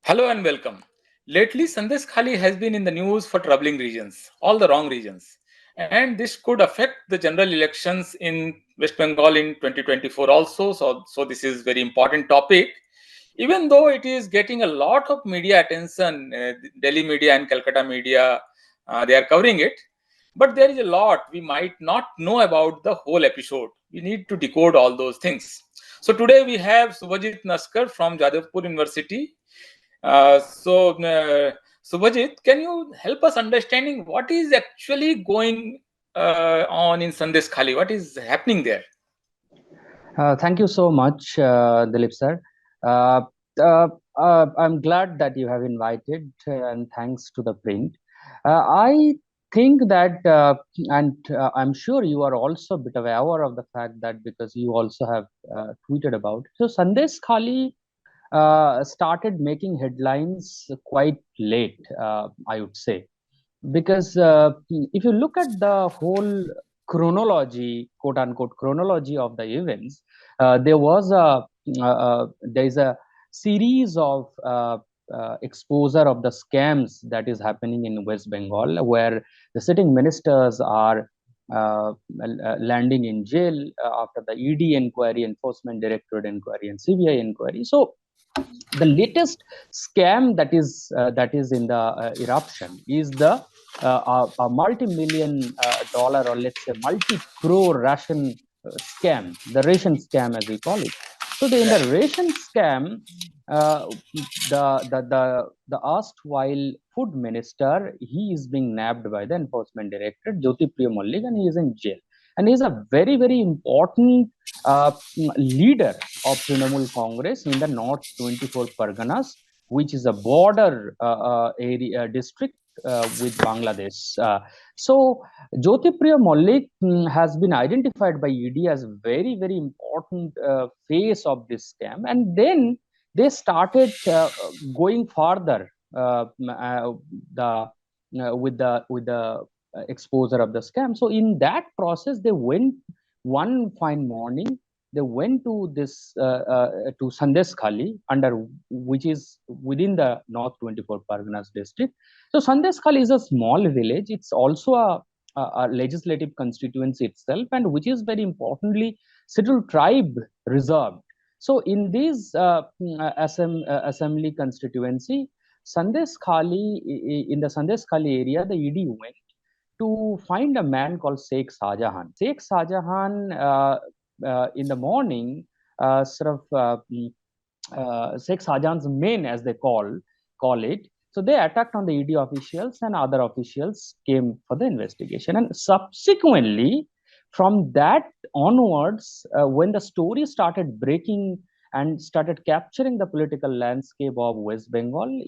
Hello and welcome. Lately, Sandeshkhali has been in the news for troubling reasons, all the wrong reasons. And this could affect the general elections in West Bengal in 2024 also. So this is very important topic. Even though it is getting a lot of media attention, Delhi media and Calcutta media, they are covering it. But there is a lot we might not know about the whole episode. We need to decode all those things. So today we have Subhajit Naskar from Jadavpur University. So, Subhajit, can you help us understanding what is actually going on in Sandeshkhali? What is happening there? Thank you so much, Dilip sir. Uh, uh, I'm glad that you have invited, and thanks to ThePrint. I think that, and I'm sure you are also a bit aware of the fact that because you also have tweeted about. So Sandeshkhali started making headlines quite late, I would say, because if you look at the whole chronology, quote unquote chronology of the events, there is a series of exposure of the scams that is happening in West Bengal, where the sitting ministers are landing in jail after the ED inquiry, Enforcement Directorate inquiry, and CBI inquiry. So the latest scam that is in the eruption is the a multi-million dollar, or let's say multi-crore ration scam, the ration scam as we call it. So in the ration scam, uh, the erstwhile food minister, he is being nabbed by the enforcement director Jyotipriya Mallik, and he is in jail, and he is a very important uh, leader of Trinamool Congress in the North 24 Parganas, which is a border area district with Bangladesh. So Jyotipriya Mallik has been identified by ED as a very important face of this scam, and then they started going further the with the exposure of the scam. So in that process, they went one fine morning. They went to this to Sandeshkhali, under which is within the North 24 Parganas district. So Sandeshkhali is a small village. It's also a legislative constituency itself, and which is very importantly scheduled tribe reserved. So in this assembly constituency, in the Sandeshkhali area, the ED went to find a man called Sheikh Shahjahan. Sheikh Shahjahan, in the morning, Sheikh Shahjahan's men, as they call it. So they attacked on the ED officials, and other officials came for the investigation. And subsequently, from that onwards, when the story started breaking and started capturing the political landscape of West Bengal,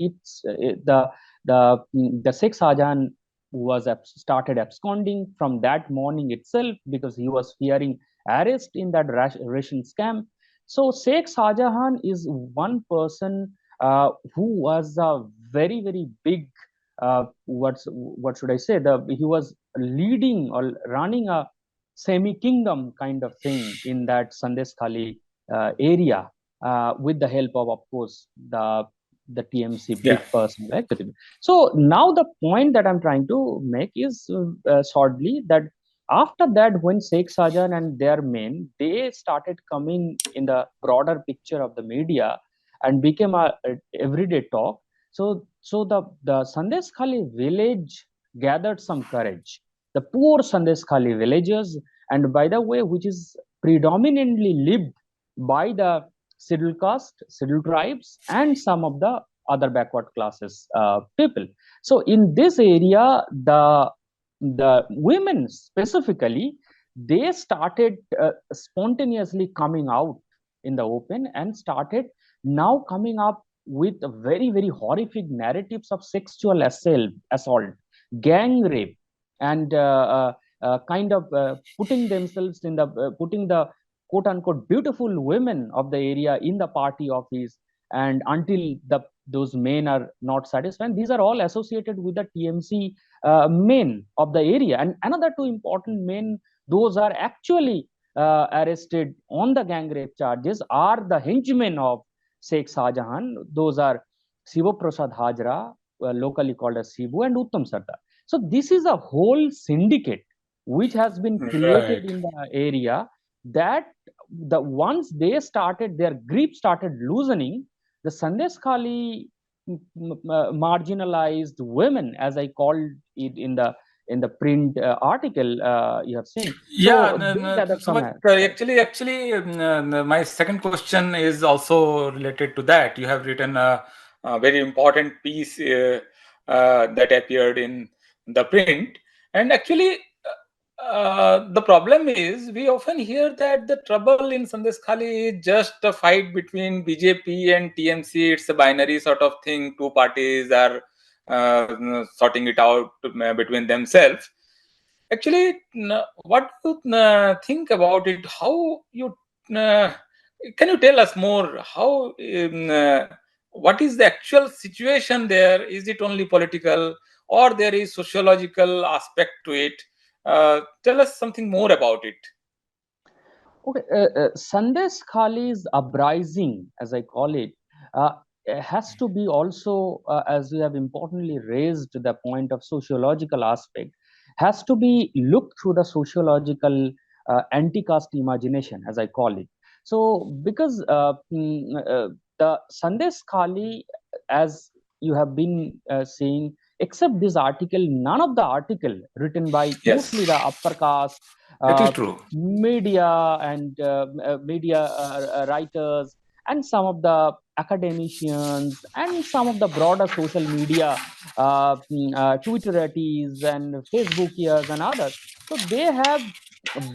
the Sheikh Shahjahan started absconding from that morning itself, because he was fearing arrest in that ration scam. So Sheikh Shahjahan is one person who was a very big, what should I say? He was leading or running a semi-kingdom kind of thing in that Sandeshkhali area, with the help of course, the TMC Yeah. big person, right? So now the point that I'm trying to make is shortly that after that, when Sheikh Sajan and their men, they started coming in the broader picture of the media and became a everyday talk. So the Sandeshkhali village gathered some courage. The poor Sandeshkhali villagers, and by the way, which is predominantly lived by the scheduled caste, scheduled tribes, and some of the other backward classes people. So in this area, the women specifically, they started spontaneously coming out in the open and started now coming up with very horrific narratives of sexual assault, gang rape, and kind of putting themselves in the putting the quote unquote beautiful women of the area in the party office, and until those men are not satisfied. These are all associated with the TMC men of the area. And another two important men, those are actually arrested on the gang rape charges, are the henchmen of Sheikh Shahjahan. Those are Shiva Prasad Hajra, locally called as Shibu, and Uttam Sardar. So this is a whole syndicate which has been created Right. in the area, that the once they started, their grip started loosening, the Sandeshkhali marginalized women, as I called it in the print article you have seen. Yeah, So they gathered so some. much. My second question is also related to that. You have written a very important piece that appeared in the print, and actually, the problem is we often hear that the trouble in Sandeshkhali is just a fight between BJP and TMC. It's a binary sort of thing. Two parties are sorting it out between themselves. Actually, what do you think about it? How you uh, can you tell us more? What is the actual situation there? Is it only political, or there is sociological aspect to it? Tell us something more about it. Okay, Sandesh Khali's uprising, as I call it, has to be also, as we have importantly raised the point of sociological aspect, has to be looked through the sociological anti-caste imagination, as I call it. So, because the Sandesh Khali, as you have been saying, except this article, none of the article written by Yes, mostly the upper caste that is uh, true. media and media writers, and some of the academicians, and some of the broader social media Twitterati and Facebookiers and others. So they have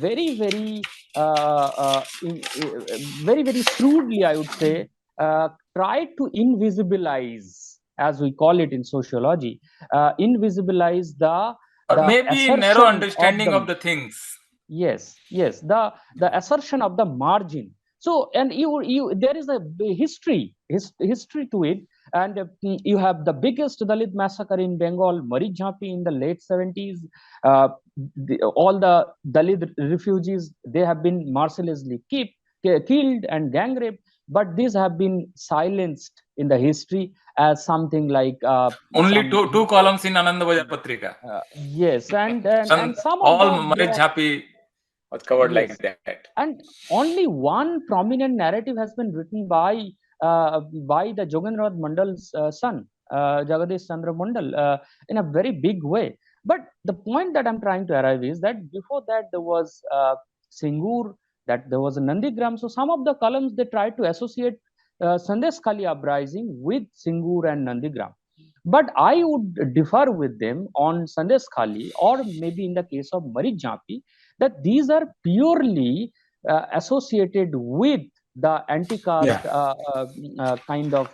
very very very shrewdly, I would say, tried to invisibilize, as we call it in sociology, invisibilize Or the maybe narrow assertion of understanding the. of the things. Yes, yes, the assertion of the margin. So, and you there is a history to it, and you have the biggest Dalit massacre in Bengal, Marijhapi, in the late 70s. Uh, all the Dalit refugees, they have been mercilessly killed and gang raped, but these have been silenced in the history as something like Only some two hero. columns in Ananda Bazar Patrika. Yes, and some of All the marriage happy was covered yes, like that. and only one prominent narrative has been written by the Jogendrath Mandal's son, Jagadish Chandra Mandal, in a very big way. But the point that I'm trying to arrive is that before that there was Singur, that there was a Nandigram. So some of the columns, they tried to associate Sandesh Khali uprising with Singur and Nandigram. But I would differ with them on Sandesh Khali, or maybe in the case of Marit Japi, that these are purely associated with the Yeah. anti-caste kind of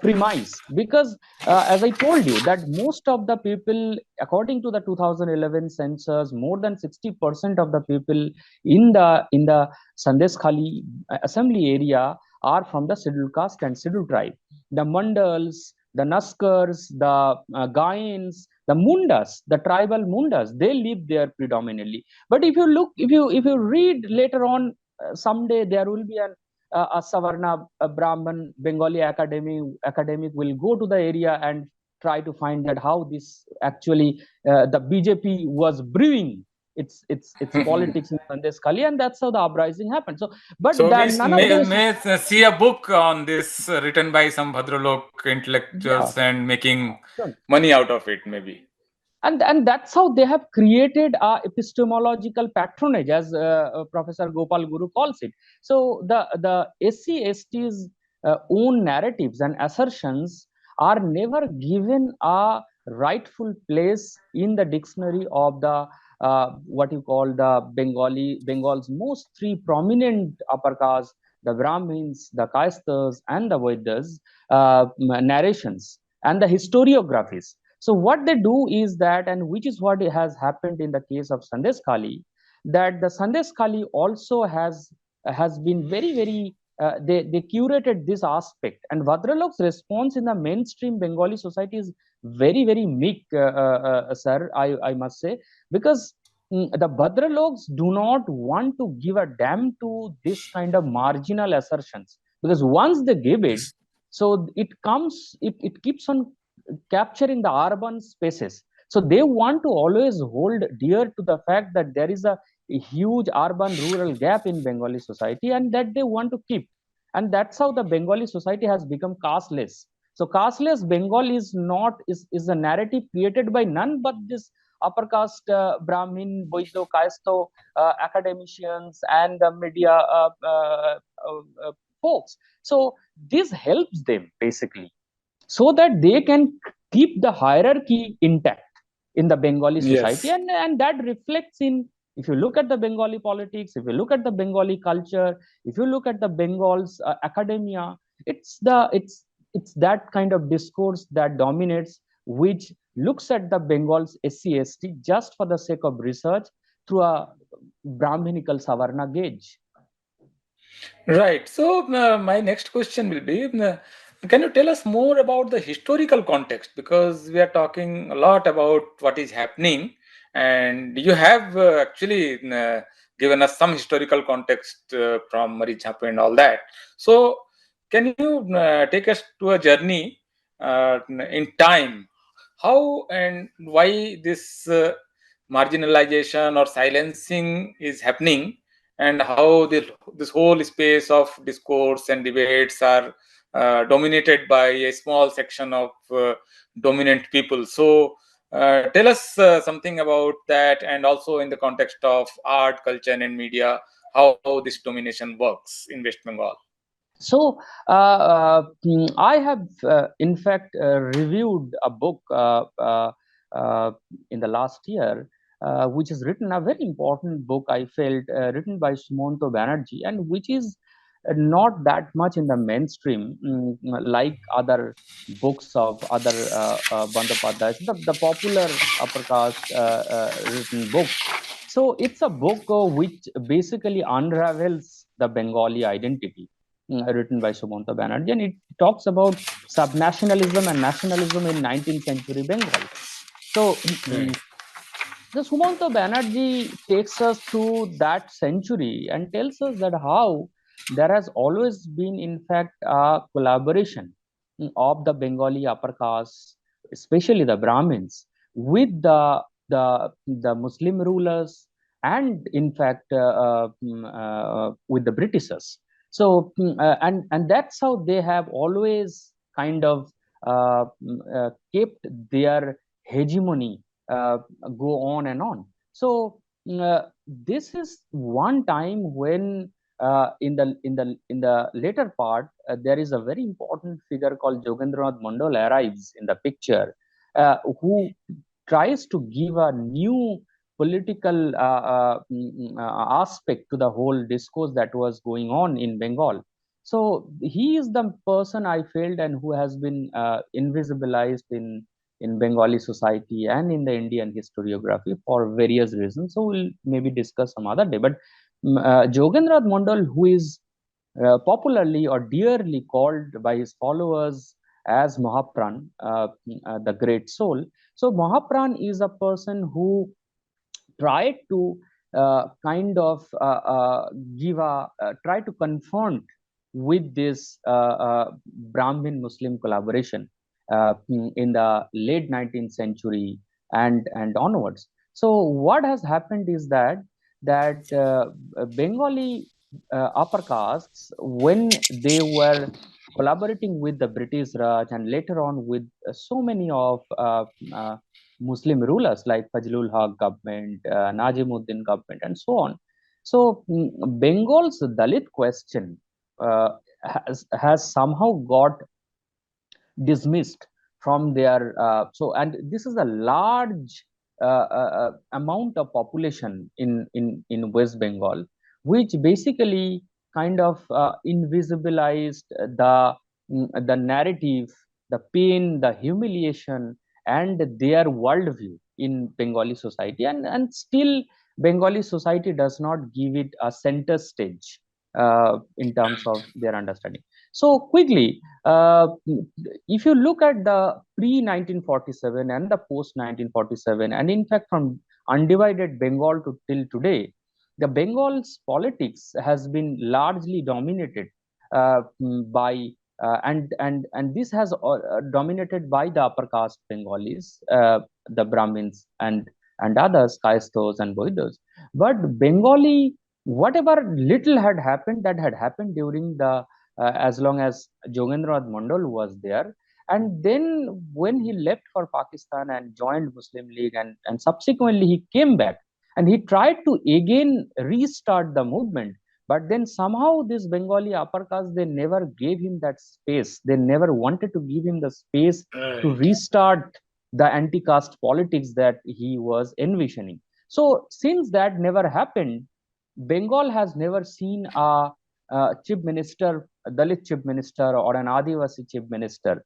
premise, because as I told you, that most of the people, according to the 2011 census, more than 60% of the people in the Sandesh Khali assembly area are from the scheduled caste and scheduled tribe. The Mandals, the Naskars, the Gains, the Mundas, the tribal Mundas, they live there predominantly. But if you look, if you read later on, someday there will be a Savarna, a Brahman, Bengali academic will go to the area and try to find that how this actually the BJP was brewing its politics in Sandesh Khali, and that's how the uprising happened. So, but So we none of those. may see a book on this written by some Bhadralok Yeah, intellectuals and making sure. money out of it, maybe. And that's how they have created a epistemological patronage, as Professor Gopal Guru calls it. So the SC ST's own narratives and assertions are never given a rightful place in the dictionary of the what you call the Bengal's most three prominent upper castes, the Brahmins, the Kaistas, and the Vedas narrations and the historiographies. So what they do is that, and which is what has happened in the case of Sandesh Khali, that the Sandesh Khali also has been very they curated this aspect, and Bhadralok's response in the mainstream Bengali society is very meek, sir. I must say, because the Bhadraloks do not want to give a damn to this kind of marginal assertions, because once they give it, So it keeps on capturing the urban spaces. So they want to always hold dear to the fact that there is a huge urban rural gap in Bengali society, and that they want to keep. And that's how the Bengali society has become casteless. So casteless Bengal is not is a narrative created by none but this upper caste Brahmin, Boidyo, Kaisto academicians and the media folks. So this helps them basically so that they can keep the hierarchy intact in the Bengali society, Yes. and that reflects in, if you look at the Bengali politics, if you look at the Bengali culture, if you look at the Bengal's academia, it's the it's that kind of discourse that dominates, which looks at the Bengal's SC/ST just for the sake of research through a Brahminical Savarna gauge. Right. So, my next question will be, can you tell us more about the historical context? Because we are talking a lot about what is happening, and you have actually given us some historical context from Marichapu and all that. So, can you take us to a journey in time? How and why this marginalization or silencing is happening, and how this whole space of discourse and debates are dominated by a small section of dominant people. So, tell us something about that, and also in the context of art, culture, and media, how this domination works in West Bengal. So I have, in fact, reviewed a book uh, in the last year, which is written a very important book. I felt written by Sumanto Banerjee, and which is not that much in the mainstream, like other books of other Bandopadhyayas, the popular upper caste written books. So it's a book which basically unravels the Bengali identity, written by Sumanta Banerjee, and it talks about subnationalism and nationalism in 19th century Bengal. So the Sumanta Banerjee takes us through that century and tells us that how there has always been, in fact, a collaboration of the Bengali upper caste, especially the Brahmins, with the Muslim rulers, and in fact with the Britishers. So and that's how they have always kind of kept their hegemony uh, go on and on. So this is one time when in the later part there is a very important figure called Jogendranath Mandal arrives in the picture, who tries to give a new political aspect to the whole discourse that was going on in Bengal. So he is the person I felt and who has been invisibilized in Bengali society and in the Indian historiography for various reasons. So we'll maybe discuss some other day. But Jogendrath Mandal, who is popularly or dearly called by his followers as Mahapran, the great soul. So Mahapran is a person who tried to kind of give a try to confront with this Brahmin Muslim collaboration in the late 19th century and onwards. So what has happened is that Bengali upper castes, when they were collaborating with the British Raj and later on with so many of uh, Muslim rulers like Fazlul Haq government, Najimuddin government, and so on. So Bengal's Dalit question has somehow got dismissed from their and this is a large amount of population in West Bengal, which basically kind of invisibilized the narrative, the pain, the humiliation, and their worldview in Bengali society, and still Bengali society does not give it a center stage in terms of their understanding. So quickly, if you look at the pre 1947 and the post 1947, and in fact from undivided Bengal to till today, the Bengal's politics has been largely dominated by and this has dominated by the upper caste Bengalis, the Brahmins and others, Kaistos and Boidos. But Bengali, whatever little had happened, that had happened during the as long as Jogendranath Mandal was there. And then when he left for Pakistan and joined Muslim League, and subsequently he came back and he tried to again restart the movement. But then somehow this Bengali upper caste, they never gave him that space. They never wanted to give him the space to Right. restart the anti-caste politics that he was envisioning. So since that never happened, Bengal has never seen a chief minister, a Dalit chief minister, or an Adivasi chief minister,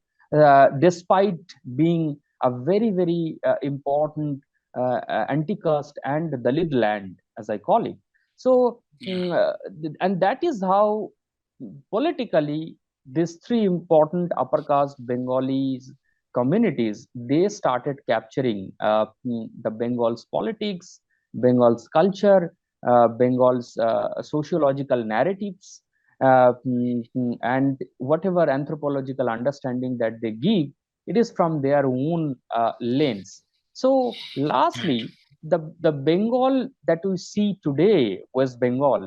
despite being a very important anti-caste and Dalit land, as I call it. So, Yeah. and that is how politically these three important upper caste Bengalis communities, they started capturing the Bengal's politics, Bengal's culture, Bengal's sociological narratives, and whatever anthropological understanding that they give, it is from their own lens. So, Right. lastly, the Bengal that we see today, West Bengal,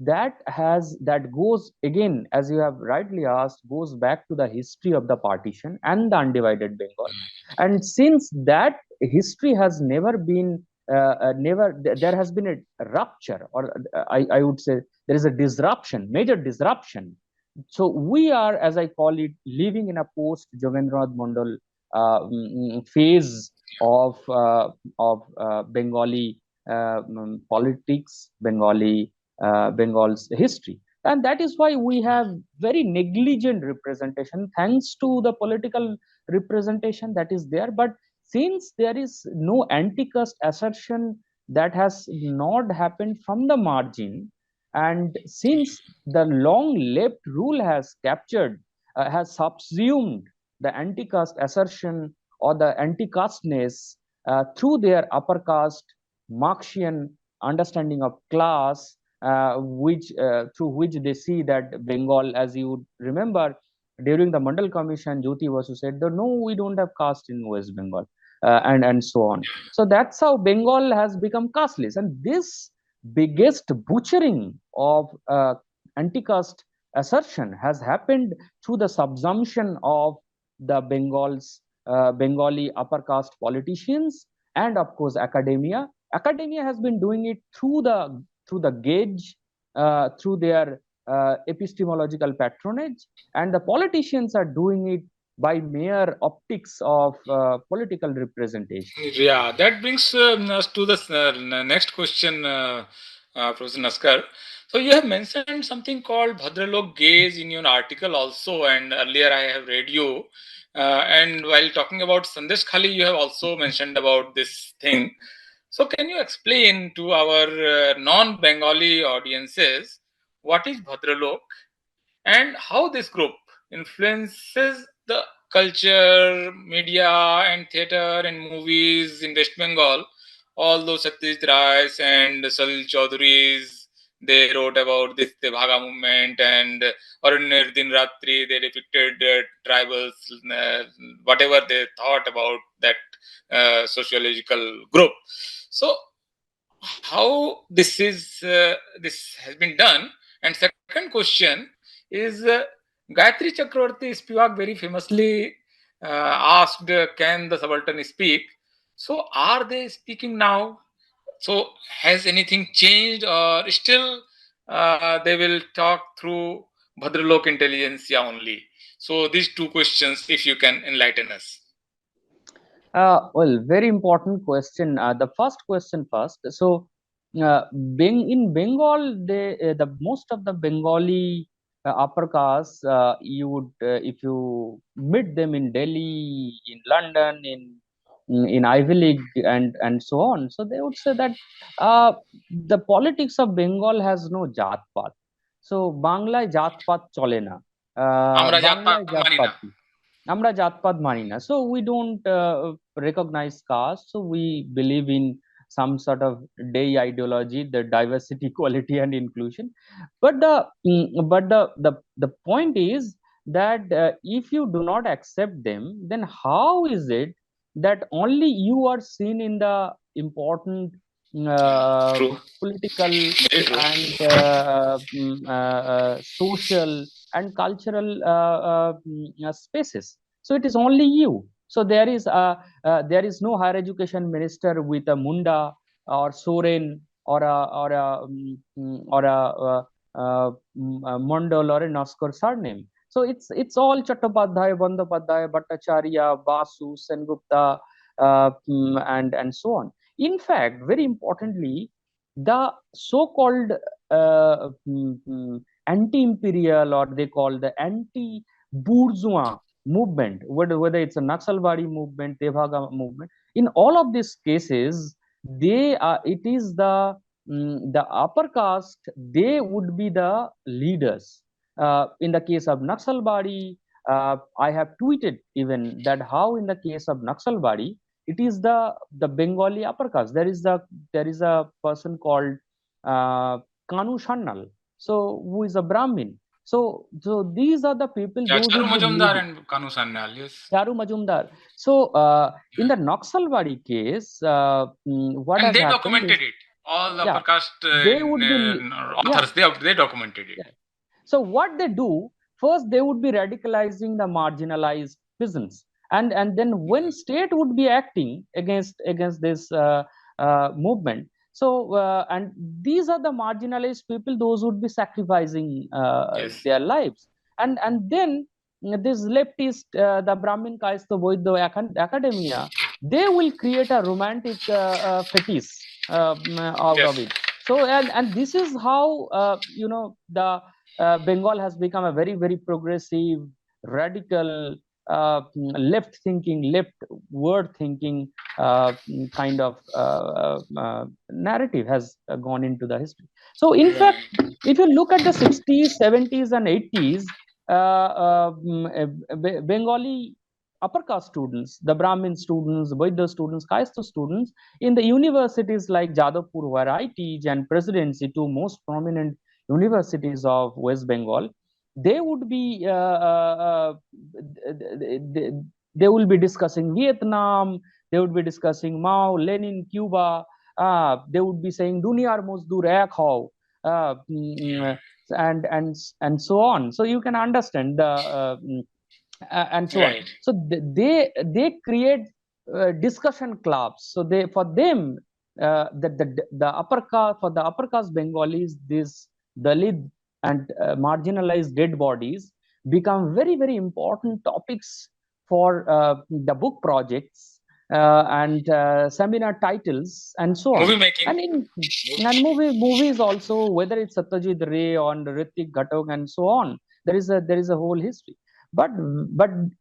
that goes again, as you have rightly asked, goes back to the history of the partition and the undivided Bengal. And since that history has never been there has been a rupture, or I would say there is a disruption, major disruption. So we are, as I call it, living in a post Jogendranath Mandal phase of Bengali politics, Bengal's history. And that is why we have very negligent representation, thanks to the political representation that is there. But since there is no anti-caste assertion, that has not happened from the margin, and since the long left rule has captured, has subsumed the anti-caste assertion or the anti-casteness through their upper caste Marxian understanding of class, which through which they see that Bengal, as you remember, during the Mandal Commission, Jyoti Basu said, "No, we don't have caste in West Bengal," and so on. So that's how Bengal has become casteless, and this biggest butchering of anti-caste assertion has happened through the subsumption of the Bengali upper caste politicians and, of course, academia. Academia has been doing it through the gauge, through their epistemological patronage, and the politicians are doing it by mere optics of political representation. Yeah, that brings us to the next question, Professor Naskar. So you have mentioned something called Bhadralok gaze in your article also, and earlier I have read you. And while talking about Sandeshkhali, you have also mentioned about this thing. So can you explain to our non-Bengali audiences what is Bhadralok and how this group influences the culture, media, and theater and movies in West Bengal? All those Satyajit Rais and Salil Chaudhury's, they wrote about this the Bhaga movement, and Arunir Din Ratri, they depicted tribals, whatever they thought about that sociological group. So how this has been done? And second question is Gayatri Chakravarti Spivak very famously asked, can the subaltern speak? So are they speaking now? So has anything changed, or still they will talk through Bhadralok intelligentsia only? So these two questions, if you can enlighten us. Well, very important question. The first question first. So, in Bengal, the most of the Bengali upper caste, you would if you meet them in Delhi, in London, in Ivy League, and so on. So they would say that the politics of Bengal has no jat path. So বাংলায় জাতপাত চলে না, আমরা জাতপাত বাংলায় মানি না। জাতপাত কি? আমরা জাতপাত মানি না. So we don't recognize caste. So we believe in some sort of day ideology, the diversity, equality, and inclusion. But the point is that if you do not accept them, then how is it that only you are seen in the important uh, True. political Very true. and social and cultural spaces? So it is only you. So there is no higher education minister with a Munda or Soren or a Mandal or a Naskar surname. So it's all Chattopadhyay, Bandyopadhyay, Bhattacharya, Basu, Sengupta, and so on. In fact, very importantly, the so-called anti-imperial, or they call the anti-bourgeois movement, whether it's a Naxalbari movement, Devagha movement, in all of these cases, it is the upper caste, they would be the leaders. In the case of Naxalbari, I have tweeted even that how in the case of Naxalbari, it is the Bengali upper caste. There is a person called uh, Kanu Shannal, so who is a Brahmin. So these are the people Yeah, those Charu would be Majumdar leading. and Kanu Sanyal, yes. Charu Majumdar. So in the Naxalbari case, what And has they happened documented is, it. All the upper yeah, caste they would be, yeah, authors, they documented it. yeah. So what they do, first they would be radicalizing the marginalized peasants, and then when state would be acting against this movement, so and these are the marginalized people, those would be sacrificing Yes. their lives, and then this leftist, the Brahmin Kaisto Boidho academia, they will create a romantic fetish out of Yes. it. So and this is how the Bengal has become a very, very progressive, radical, left thinking, left word thinking kind of narrative has gone into the history. So, in fact, Right. if you look at the 60s, 70s, and 80s, Bengali upper caste students, the Brahmin students, Vaidya students, Kaistu students, in the universities like Jadavpur, where I teach, and Presidency, two most prominent universities of West Bengal, they would be they, they will be discussing Vietnam, they would be discussing Mao, Lenin, Cuba. They would be saying "Duniyar Mozdur Ek Hao," uh, Yeah. mm, and so on. So you can understand and so on. Right. So they create discussion clubs. So they, for them, the upper caste, for the upper caste Bengalis, this Dalit and marginalized dead bodies become very, very important topics for the book projects and seminar titles and so on. Movie making. And in and movies also, whether it's Satyajit Ray or Ritik Ghatok and so on, there is a whole history. But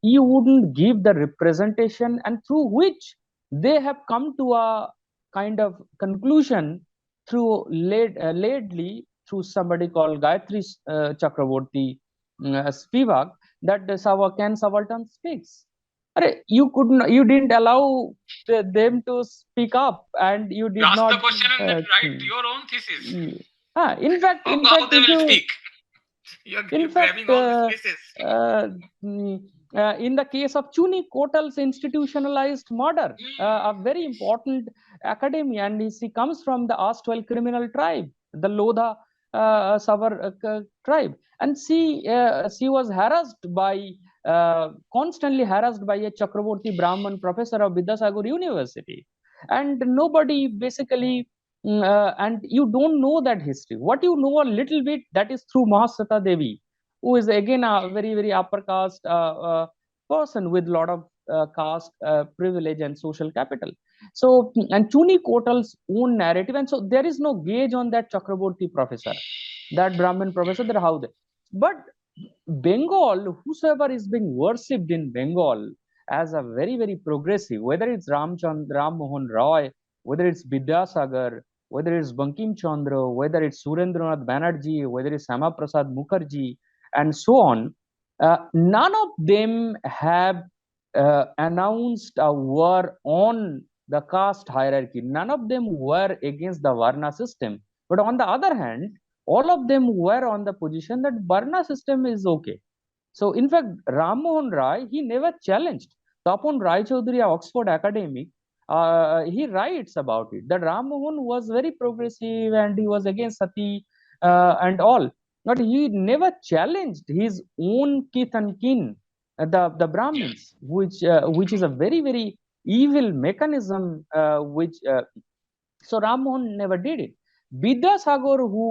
you wouldn't give the representation, and through which they have come to a kind of conclusion through lately through somebody called Gayatri Chakraborty Spivak, that the can subaltern speaks. You didn't allow them to speak up, and you You did ask the not. question and then Uh, write hmm, your own thesis. in fact, How they if will you speak. in You're fact, grabbing all the spaces. uh, mm, in the case of Chuni Kotal's institutionalized murder, a very important academy, and she comes from the erstwhile criminal tribe, the Lodha Savar tribe, and she was harassed by constantly harassed by a Chakraborty Brahman professor of Vidyasagar University, and nobody basically. And you don't know that history. What you know a little bit, that is through Mahasata Devi, who is again a very, very upper caste person with a lot of caste privilege and social capital. So, and Chuni Kotal's own narrative, and so there is no gauge on that Chakraborty professor, that Brahmin professor, that how they. But Bengal, whosoever is being worshipped in Bengal as a very, very progressive, whether it's Ram Mohan Roy, whether it's Vidyasagar, whether it's Bankim Chandra, whether it's Surendranath Banerjee, whether it's Sama Prasad Mukherjee, and so on, none of them have announced a war on the caste hierarchy. None of them were against the Varna system. But on the other hand, all of them were on the position that Varna system is okay. So, in fact, Ram Mohan Rai, he never challenged. Tapon Rai Chaudhary, Oxford academic, he writes about it that Ram Mohan was very progressive and he was against sati and all. But he never challenged his own kith and kin, the Yeah. Brahmins, which is a very, very evil mechanism which so Ram Mohan never did it. Vidyasagar, who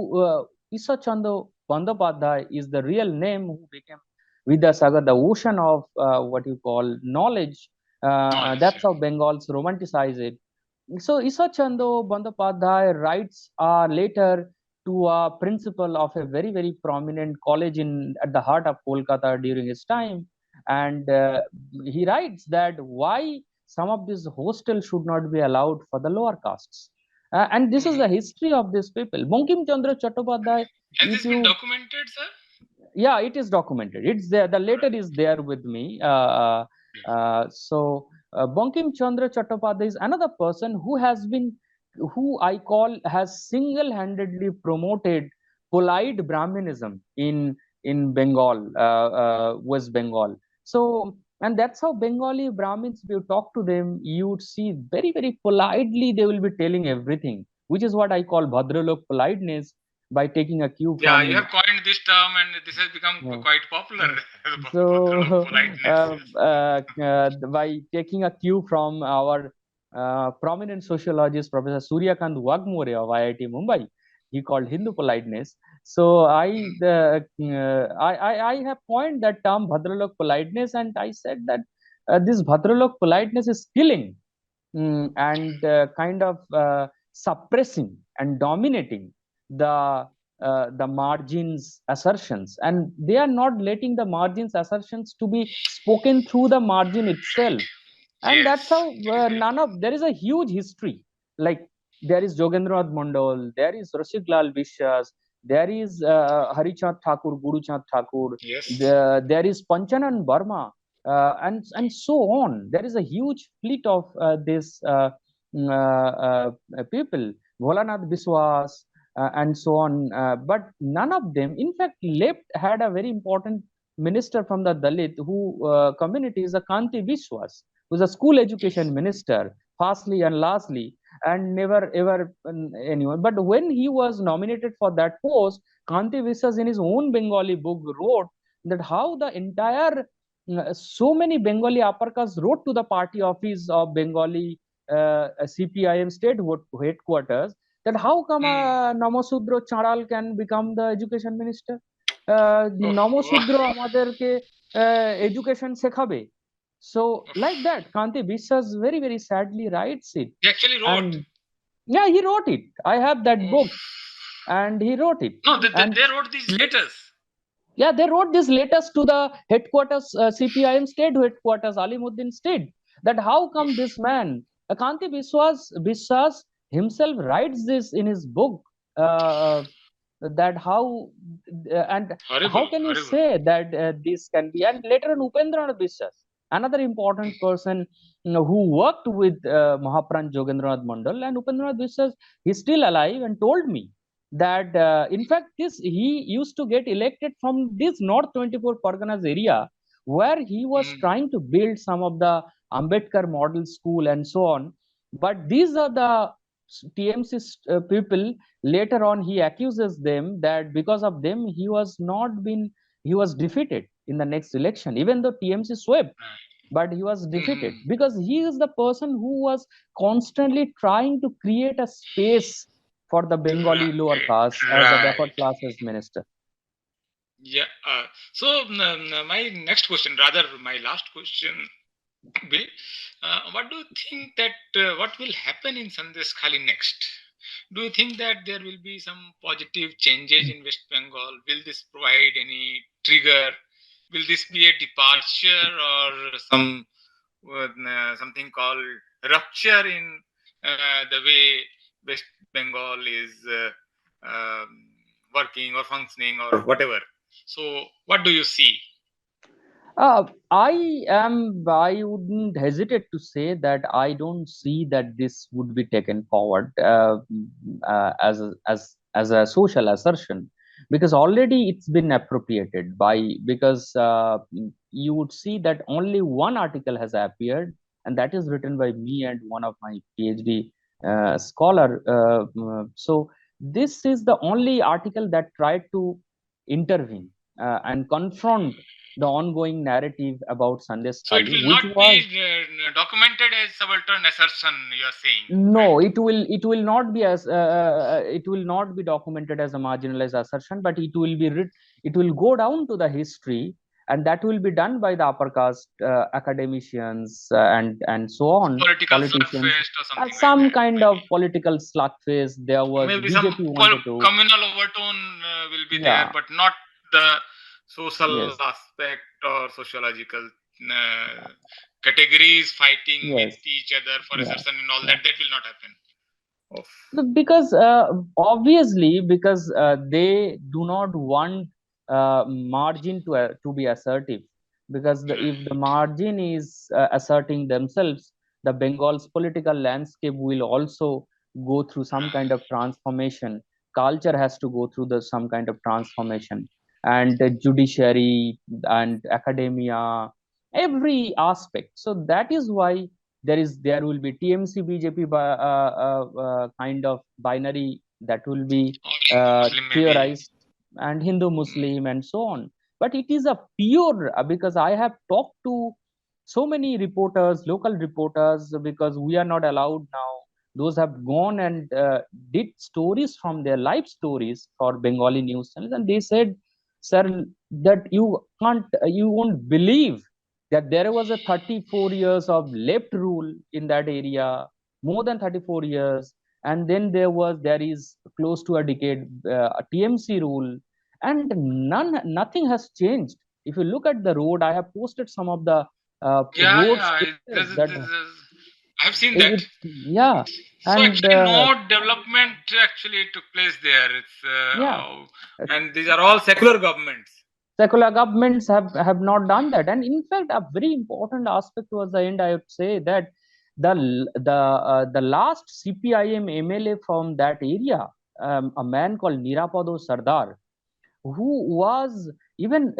Isa Chando Bandyopadhyay is the real name, who became Vidyasagar, the ocean of what you call knowledge. Knowledge. That's how Bengals romanticize it. So Isa Chando Bandyopadhyay writes a letter to a principal of a very, very prominent college in at the heart of Kolkata during his time, and he writes that why some of these hostels should not be allowed for the lower castes. And this is Mhm. the history of these people. Bankim Chandra Chattopadhyay, Has if this been you, documented, sir? yeah, it is documented. It's there. The All letter right. is there with me. Bankim Chandra Chattopadhyay is another person who I call has single-handedly promoted polite Brahminism in Bengal, West Bengal. So, and that's how Bengali Brahmins, if you talk to them, you would see very, very politely they will be telling everything, which is what I call Bhadralok politeness by taking a cue Yeah, from you have coined this term, and this has become yeah. quite popular. Bhadralok So, politeness. by taking a cue from our prominent sociologist, Professor Suryakant Wagmore of IIT Mumbai, he called Hindu politeness. So, Mm. I have coined that term Bhadralok politeness, and I said that this Bhadralok politeness is killing and kind of suppressing and dominating the margins assertions, and they are not letting the margins assertions to be spoken through the margin itself. And that's Yes, how it is very none true. of there is a huge history, like there is Jogendranath Mandal, there is Rashid Lal Vishwas, there is Harichand Thakur, Guru Chand Thakur, Yes. there is Panchanan Burma, and so on. There is a huge fleet of this people, Bholanath Biswas, and so on, but none of them in fact left had a very important minister from the Dalit who community is a Kanti Biswas, who's a school education Yes. minister, firstly and lastly, and never ever anyone. But when he was nominated for that post, Kanti Viswas in his own Bengali book wrote that how the entire so many Bengali upper castes wrote to the party office of Bengali CPIM state headquarters that how come Mm. Namasudro Charal can become the education minister? Oh, oh, Namasudra আমাদেরকে education শেখাবে. So like oh. that, Kanti Biswas very, very sadly writes it. He actually And wrote. yeah, he wrote it. I have that Oh. book and he wrote it. No, And they wrote these letters. yeah, they wrote these letters to the headquarters, CPIM state headquarters, Alimuddin state, that how Oh, come this man, Kanti Biswas himself writes this in his book, uh, that how and how horrible, can you horrible. say that this can be? And later on, Upendranath Biswas, another important person who worked with Mahaprant Jogendranath Mandal, and Upendranath Biswas, he's still alive and told me that in fact this he used to get elected from this North 24 Parganas area where he was Mm. trying to build some of the Ambedkar model school and so on. But these are the TMC people. Later on, he accuses them that because of them, he was defeated in the next election, even though TMC swept, but he was defeated Mm-hmm. because he is the person who was constantly trying to create a space for the Bengali lower Right, caste as a backward right. classes minister. Yeah. So my next question, rather my last question, be, what do you think that what will happen in Sandeshkhali next? Do you think that there will be some positive changes in West Bengal? Will this provide any trigger? Will this be a departure or something called rupture in the way West Bengal is working or functioning or whatever? So, what do you see? I wouldn't hesitate to say that I don't see that this would as a social assertion, because already it's been appropriated by, because you would see that only one article has appeared, and that is written by me and one of my PhD scholar. So this is the only article that tried to intervene and confront the ongoing narrative about So it Sandeshkhali, will which not be was documented as subaltern assertion, you are saying, no, right? it will not be as it will not be documented as a marginalized assertion, but it will go down to the history, and that will be done by the upper caste academicians and so on, Political politicians, slugfest or something like some that, kind of maybe. political slugfest. There was Maybe some BJP wanted to, communal overtone will be there, yeah, but not the social yes, aspect or sociological uh, categories fighting with yes, each other for yeah, assertion and all yeah. that. That will not happen. Of Because obviously, because they do not want margin to be assertive, because if the margin is asserting themselves, the Bengal's political landscape will also go through some kind of transformation. Culture has to go through some kind of transformation, and the judiciary and academia, every aspect. So that is why there will be TMC BJP kind of binary that will be or Hindu Muslim maybe. theorized, and Hindu Mm. Muslim and so on. But it is a pure, because I have talked to so many reporters, local reporters, because we are not allowed now. Those have gone and did stories from their life stories for Bengali news channels, and they said, "Sir, that you won't believe that there was a 34 years of left rule in that area, more than 34 years, and then there is close to a decade a TMC rule, and nothing has changed. If you look at the road, I have posted some of the Yeah, roads yeah. pictures that I've seen that. it's, yeah, So and actually, no development actually took place there. It's yeah, and these are all secular governments. secular governments have not done that. And in fact, a very important aspect towards the end, I would say that the last CPIM MLA from that area, a man called Nirapado Sardar, who was even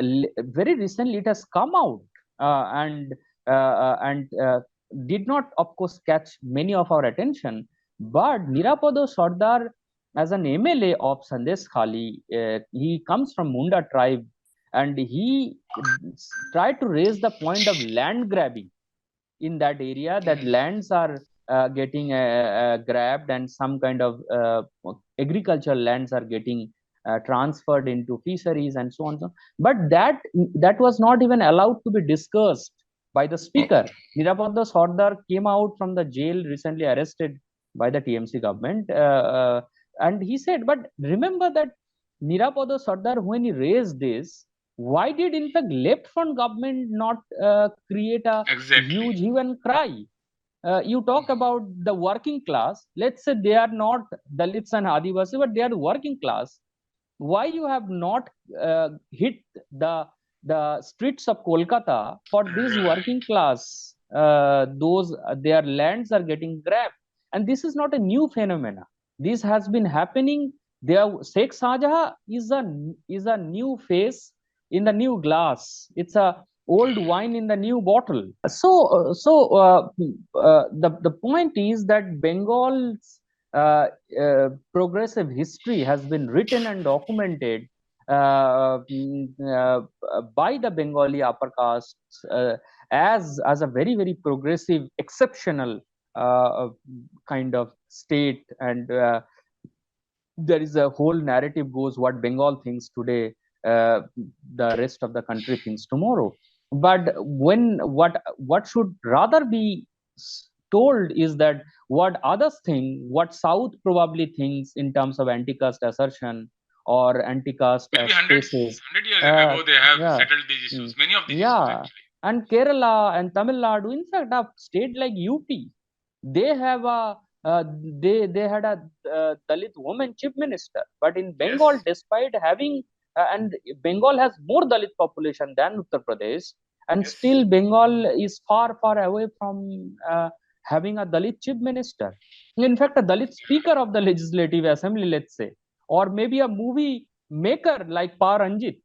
very recently, it has come out, and did not, of course, catch many of our attention. But Nirapado Sardar, as an MLA of Sandeshkhali, he comes from Munda tribe, and he tried to raise the point of land grabbing in that area, that lands are getting grabbed, and some kind of agricultural lands are getting transferred into fisheries and so on, so on. But that was not even allowed to be discussed by the speaker. Nirapada Sardar came out from the jail, recently arrested by the TMC government, and he said, but remember that Nirapada Sardar, when he raised this, why did in fact left front government not create a Exactly. huge hue and cry? You talk about the working class. Let's say they are not Dalits and Adivasi, but they are working class. Why you have not hit the streets of Kolkata for this working Right. class? Those their lands are getting grabbed, and this is not a new phenomena. This has been happening. There, Sheikh Shahjahan is a new face in the new glass. It's a old wine in the new bottle. The point is that Bengal's progressive history has been written and documented by the Bengali upper castes as a very progressive, exceptional kind of state, and there is a whole narrative goes what Bengal thinks today, uh, the rest of the country thinks tomorrow. But when what should rather be told is that what others think, what South probably thinks in terms of anti-caste assertion or anti-caste Maybe spaces. 100 years Uh, ago they have yeah, settled these issues. Many of these issues yeah, actually. and Kerala and Tamil Nadu, in fact, a state like UP, they have a they had a Dalit woman chief minister. But in Bengal, Yes. despite having and Bengal has more Dalit population than Uttar Pradesh, and Yes. still Bengal is far away from having a Dalit chief minister. In fact, a Dalit speaker of the legislative assembly, let's say, or maybe a movie. maker like Pa Ranjit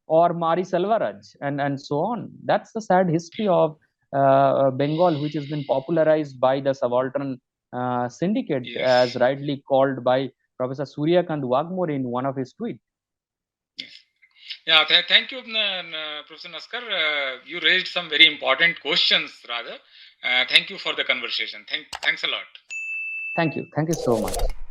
or Mari Selvaraj and so on. That's the sad history of Bengal, which has been popularized by the subaltern syndicate, Yes. as rightly called by Professor Suryakant Wagmore in one of his tweets. Yeah, thank you, Professor Naskar. You raised some very important questions, rather. Thank you for the conversation. Thanks a lot. Thank you. Thank you so much.